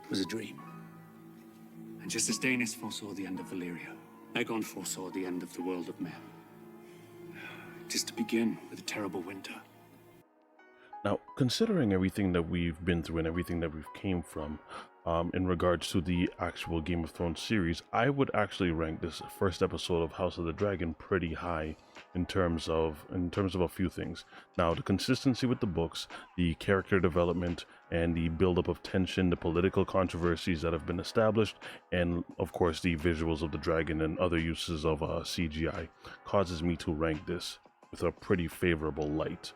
was a dream. And just as Daenerys foresaw the end of Valyria, Aegon foresaw the end of the world of men. Just to begin with a terrible winter. Now, considering everything that we've been through and everything that we've came from, in regards to the actual Game of Thrones series, I would actually rank this first episode of House of the Dragon pretty high in terms of a few things. Now, the consistency with the books, the character development, and the buildup of tension, the political controversies that have been established, and of course the visuals of the dragon and other uses of CGI causes me to rank this with a pretty favorable light.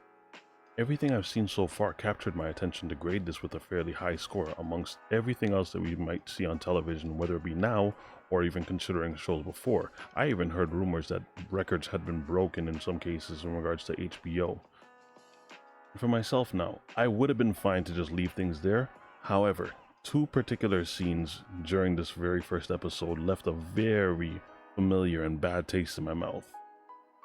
Everything I've seen so far captured my attention to grade this with a fairly high score amongst everything else that we might see on television, whether it be now or even considering shows before. I even heard rumors that records had been broken in some cases in regards to HBO. For myself now, I would have been fine to just leave things there. However, two particular scenes during this very first episode left a very familiar and bad taste in my mouth.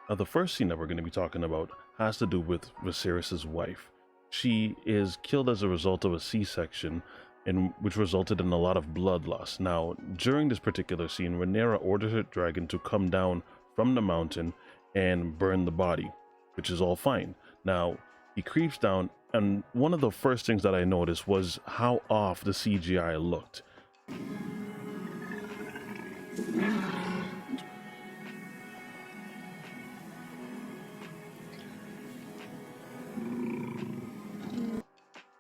Now, the first scene that we're going to be talking about has to do with Viserys' wife. She is killed as a result of a C-section, which resulted in a lot of blood loss. Now, during this particular scene, Rhaenyra orders her dragon to come down from the mountain and burn the body, which is all fine. Now, he creeps down, and one of the first things that I noticed was how off the CGI looked.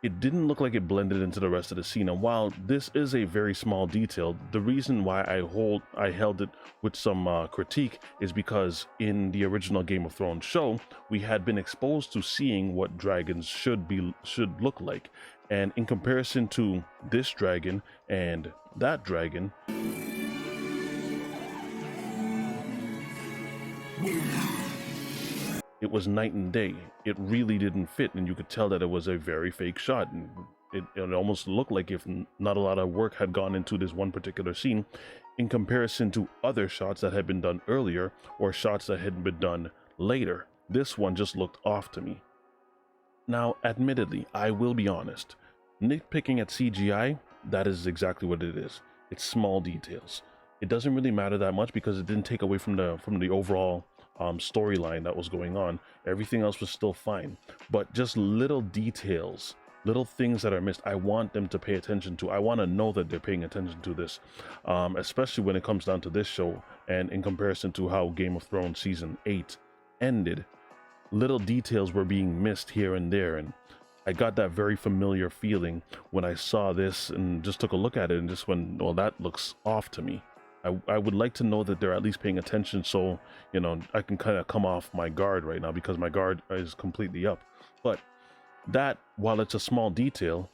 It didn't look like it blended into the rest of the scene, and while this is a very small detail, the reason why I held it with some critique is because in the original Game of Thrones show, we had been exposed to seeing what dragons should look like, and in comparison to this dragon and that dragon, it was night and day. It really didn't fit, and you could tell that it was a very fake shot, and it almost looked like if not a lot of work had gone into this one particular scene in comparison to other shots that had been done earlier or shots that had been done later. This one just looked off to me. Now, admittedly, I will be honest, nitpicking at CGI, that is exactly what it is. It's small details. It doesn't really matter that much because it didn't take away from the overall storyline that was going on. Everything else was still fine, but just little details, little things that are missed, I want them to pay attention to. I want to know that they're paying attention to this, especially when it comes down to this show and in comparison to how Game of Thrones season 8 ended. Little details were being missed here and there, and I got that very familiar feeling when I saw this and just took a look at it and just went, well, that looks off to me. I would like to know that they're at least paying attention, so, you know, I can kind of come off my guard right now because my guard is completely up. But that, while it's a small detail,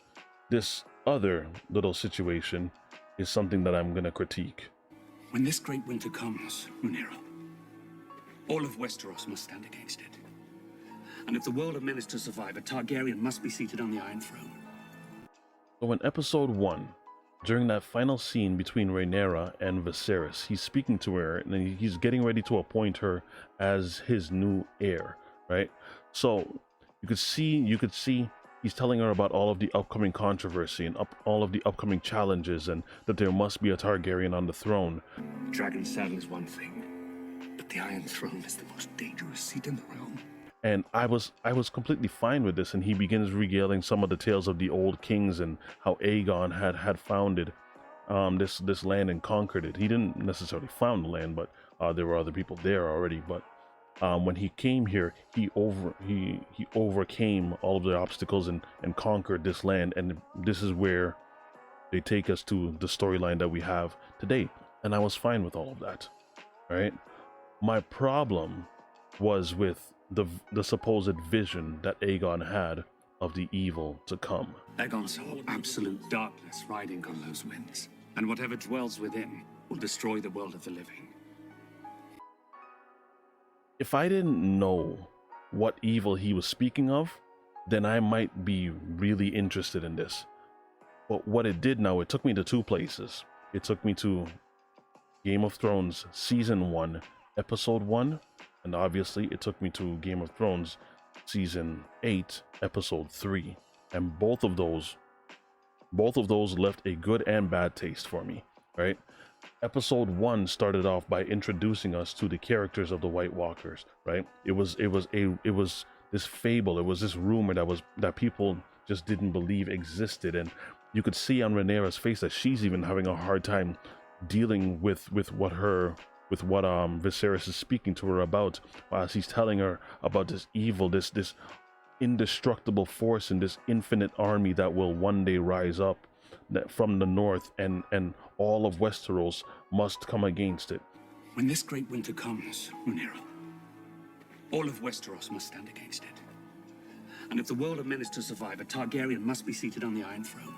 this other little situation is something that I'm going to critique. When this great winter comes, Rhaenyra, all of Westeros must stand against it. And if the world of men is to survive, a Targaryen must be seated on the Iron Throne. So in episode 1, during that final scene between Rhaenyra and Viserys, he's speaking to her and he's getting ready to appoint her as his new heir, right? So you could see he's telling her about all of the upcoming controversy and all of the upcoming challenges, and that there must be a Targaryen on the throne. The dragon's saddle is one thing, but the Iron Throne is the most dangerous seat in the realm. And I was completely fine with this, and he begins regaling some of the tales of the old kings and how Aegon had founded this land and conquered it. He didn't necessarily found the land, but there were other people there already. But when he came here, he overcame all of the obstacles and conquered this land. And this is where they take us to the storyline that we have today. And I was fine with all of that, right? My problem was with the supposed vision that Aegon had of the evil to come. Aegon saw absolute darkness riding on those winds, and whatever dwells within will destroy the world of the living. If I didn't know what evil he was speaking of, then I might be really interested in this. But what it did now, it took me to two places. It took me to Game of Thrones Season 1, Episode 1, and obviously it took me to Game of Thrones Season 8, Episode 3. And both of those Both of those left a good and bad taste for me, right? Episode 1 started off by introducing us to the characters of the White Walkers, right? It was this fable, it was this rumor that people just didn't believe existed, and you could see on Rhaenyra's face that she's even having a hard time dealing with what Viserys is speaking to her about, as he's telling her about this evil, this indestructible force and this infinite army that will one day rise up from the north, and all of Westeros must come against it. When this great winter comes, Rhaenyra, all of Westeros must stand against it. And if the world of men is to survive, a Targaryen must be seated on the Iron Throne.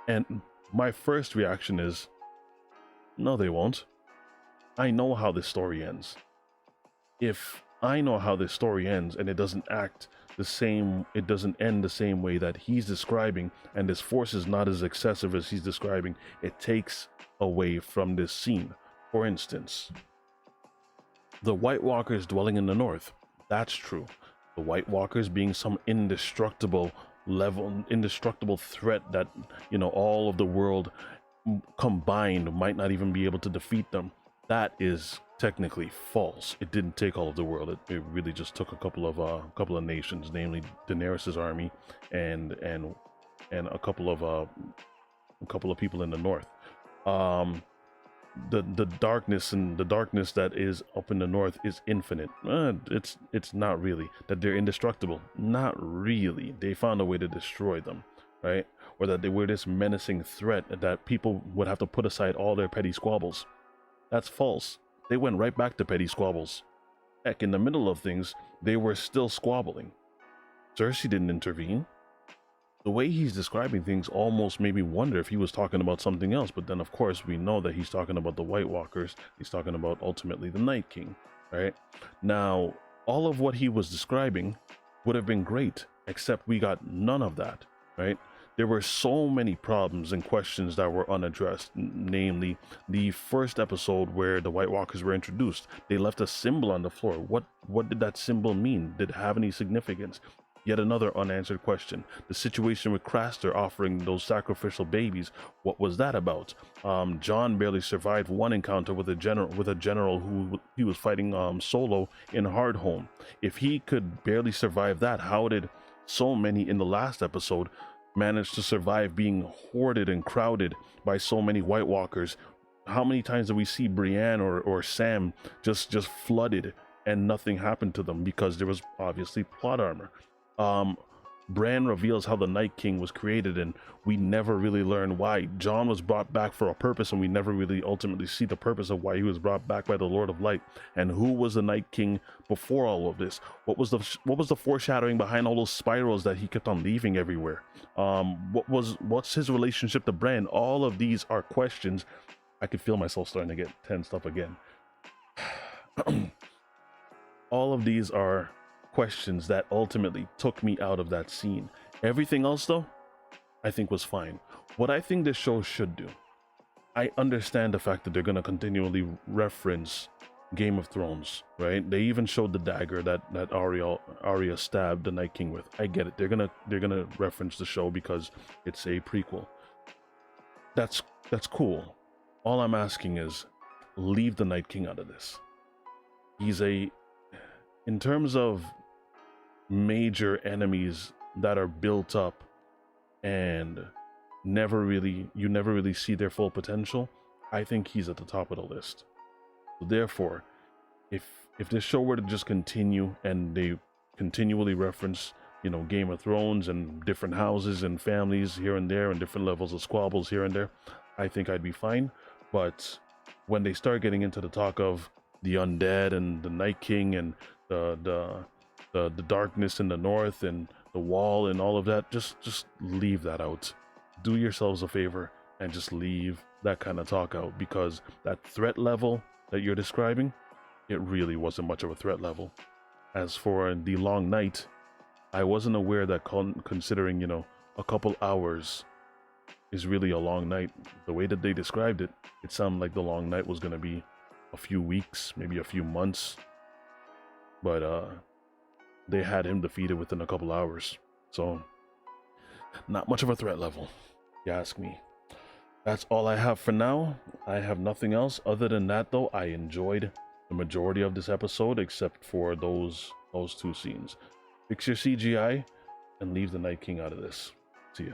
And my first reaction is, no, they won't. I know how this story ends. If I know how this story ends and it doesn't end the same way that he's describing, and this force is not as excessive as he's describing, it takes away from this scene. For instance, the White Walkers dwelling in the north, that's true. The White Walkers being some indestructible threat that, all of the world combined might not even be able to defeat them. That is technically false. It didn't take all of the world. It really just took a couple of nations, namely Daenerys's army and a couple of people in the north. The darkness that is up in the north is infinite. It's not really that they're indestructible. Not really. They found a way to destroy them, right? Or that they were this menacing threat that people would have to put aside all their petty squabbles. That's false. They went right back to petty squabbles. Heck, in the middle of things, they were still squabbling. Cersei didn't intervene. The way he's describing things almost made me wonder if he was talking about something else, but then of course we know that he's talking about the White Walkers. He's talking about ultimately the Night King, right? Now, all of what he was describing would have been great, except we got none of that, right? There were so many problems and questions that were unaddressed, namely the first episode where the White Walkers were introduced. They left a symbol on the floor. What did that symbol mean? Did it have any significance? Yet another unanswered question. The situation with Craster offering those sacrificial babies, what was that about? Jon barely survived one encounter with a general who he was fighting solo in Hardhome. If he could barely survive that, how did so many in the last episode managed to survive being hoarded and crowded by so many White Walkers? How many times do we see Brienne or Sam just flooded and nothing happened to them because there was obviously plot armor? Bran reveals how the Night King was created, and we never really learn why. Jon was brought back for a purpose, and we never really ultimately see the purpose of why he was brought back by the Lord of Light. And who was the Night King before all of this? What was the foreshadowing behind all those spirals that he kept on leaving everywhere? What's his relationship to Bran? All of these are questions. I could feel myself starting to get tensed up again. All of these are questions that ultimately took me out of that scene. Everything else, though, I think was fine. What I think this show should do, I understand the fact that they're going to continually reference Game of Thrones, right? They even showed the dagger that Arya stabbed the Night King with. I get it. They're gonna reference the show because it's a prequel. That's cool. All I'm asking is leave the Night King out of this. In terms of major enemies that are built up and you never really see their full potential, I think he's at the top of the list. So therefore, if this show were to just continue and they continually reference, Game of Thrones and different houses and families here and there and different levels of squabbles here and there, I think I'd be fine. But when they start getting into the talk of the undead and the Night King and the darkness in the north and the wall and all of that, just leave that out. Do yourselves a favor and just leave that kind of talk out, because that threat level that you're describing, it really wasn't much of a threat level. As for the long night, I wasn't aware that considering, a couple hours is really a long night. The way that they described it, it sounded like the long night was going to be a few weeks, maybe a few months. But they had him defeated within a couple hours. So not much of a threat level. you ask me. That's all I have for now. I have nothing else. Other than that, though, I enjoyed the majority of this episode, except for those two scenes. Fix your CGI and leave the Night King out of this. See ya.